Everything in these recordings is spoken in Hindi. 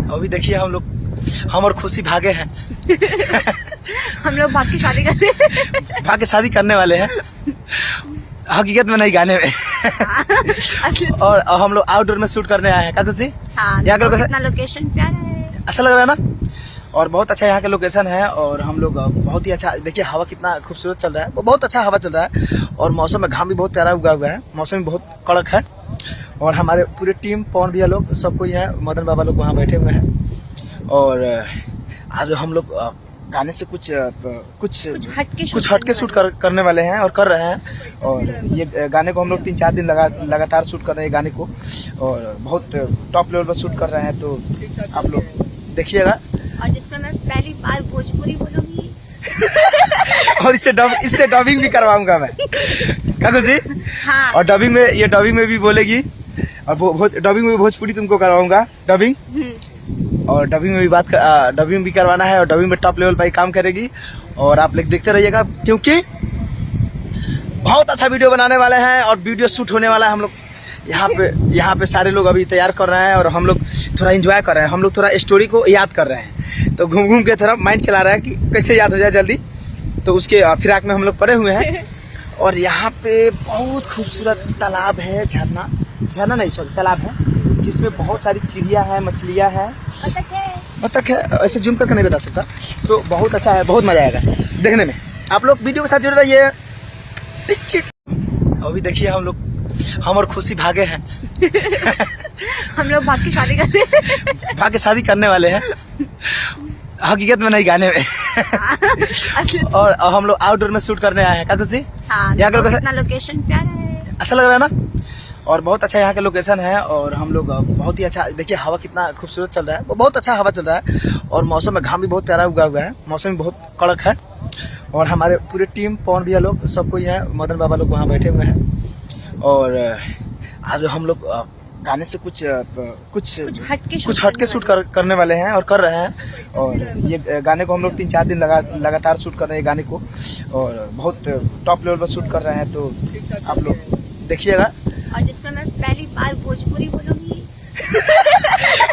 अभी देखिए हम और खुशी भागे हैं। हम लोग भाग के शादी करने भाग के शादी करने वाले हैं, हकीकत में नहीं, गाने में। और हम लोग आउटडोर में शूट करने आए हैं। क्या खुशी? हाँ, यहाँ का कितना लोकेशन प्यारा है, अच्छा लग रहा है ना? और बहुत अच्छा यहाँ का लोकेशन है। और हम लोग बहुत ही अच्छा, देखिए हवा कितना खूबसूरत चल रहा है, बहुत अच्छा हवा चल रहा है। और मौसम में घाम भी बहुत प्यारा उगा हुआ है, मौसम भी बहुत कड़क है। और हमारे पूरी टीम, पवन भैया लोग, सब कोई है, मदन बाबा लोग वहाँ बैठे हुए हैं। और आज हम लोग गाने से कुछ हटके शूट करने वाले हैं और कर रहे हैं। और ये गाने को हम लोग 3-4 दिन लगातार शूट कर रहे हैं गाने को, और बहुत टॉप लेवल पर शूट कर रहे हैं। तो आप लोग देखिएगा। और जिसमें मैं पहली बार भोजपुरी बोलूंगी और इससे डबिंग भी करवाऊंगा मैं। क्या खुशी? हाँ। और डबिंग में भी बोलेगी, और डबिंग में भोजपुरी तुमको करवाऊंगा, डबिंग। और डबिंग में भी डबिंग भी करवाना है, और डबिंग में टॉप लेवल पर ही काम करेगी। और आप लोग देखते रहिएगा, क्योंकि बहुत अच्छा वीडियो बनाने वाले हैं और वीडियो शूट होने वाला है। हम लोग यहाँ पे सारे लोग अभी तैयार कर रहे हैं, और हम लोग थोड़ा एंजॉय कर रहे हैं, हम लोग थोड़ा स्टोरी को याद कर रहे हैं। तो घूम के थोड़ा माइंड चला रहे हैं कि कैसे याद हो जाए जल्दी। तो उसके फिराक में हम लोग पड़े हुए हैं। और यहाँ पे बहुत खूबसूरत तालाब है, झरना नहीं, सॉरी, तालाब है, जिसमें बहुत सारी चिड़िया है, मछलियाँ हैं, बतख है। ऐसे जूम करके नहीं बता सकता। तो बहुत अच्छा है, बहुत मजा आएगा देखने में। आप लोग वीडियो के साथ जुड़े रहिए। अभी देखिए हम और खुशी भागे हैं। हम लोग भाग के शादी करने वाले हैं, हकीकत में नहीं, गाने में। और हम लोग आउटडोर में शूट करने आए हैं। क्या खुशी? हाँ, यहाँ का कितना लोकेशन प्यारा है, अच्छा लग रहा है ना? और बहुत अच्छा यहाँ का लोकेशन है। और हम लोग बहुत ही अच्छा, देखिए हवा कितना खूबसूरत चल रहा है, बहुत अच्छा हवा चल रहा है। और मौसम में घाम भी बहुत प्यारा उगा हुआ है, मौसम भी बहुत कड़क है। और हमारे पूरी टीम, पवन भैया लोग, सब कोई है, मदन बाबा लोग वहाँ बैठे हुए हैं। और आज हम लोग गाने से कुछ हटके शूट करने वाले हैं और कर रहे हैं। और ये गाने को हम लोग 3-4 दिन लगातार शूट कर रहे हैं गाने को, और बहुत टॉप लेवल पर शूट कर रहे हैं। तो आप लोग देखिएगा। और जिसमें मैं पहली बार भोजपुरी बोलूंगी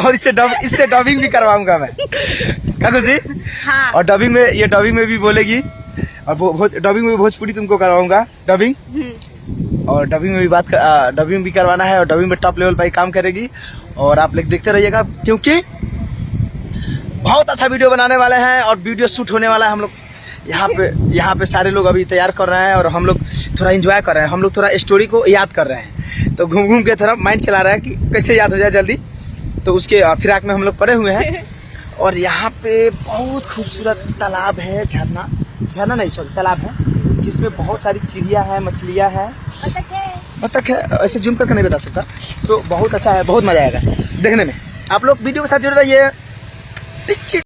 और इससे डबिंग भी करवाऊंगा मैं। क्या खुशी? हाँ। और डबिंग में भी बोलेगी, और डबिंग में भोजपुरी तुमको करवाऊंगा, डबिंग। और डबिंग में भी डबिंग भी करवाना है, और डबिंग में टॉप लेवल पर ही काम करेगी। और आप लोग देखते रहिएगा, क्योंकि बहुत अच्छा वीडियो बनाने वाले हैं और वीडियो शूट होने वाला है। हम लोग यहाँ पे सारे लोग अभी तैयार कर रहे हैं, और हम लोग थोड़ा एंजॉय कर रहे हैं, हम लोग थोड़ा स्टोरी को याद कर रहे हैं। तो घूम के थोड़ा माइंड चला रहे हैं कि कैसे याद हो जाए जल्दी। तो उसके फिराक में हम लोग पड़े हुए हैं। और यहाँ पे बहुत खूबसूरत तालाब है, झरना नहीं, सॉरी, तालाब है, जिसमें बहुत सारी चिड़िया है, मछलियाँ हैं, बतख है। ऐसे जूम करके नहीं बता सकता। तो बहुत अच्छा है, बहुत मजा आएगा देखने में। आप लोग वीडियो के साथ जुड़े रहिए।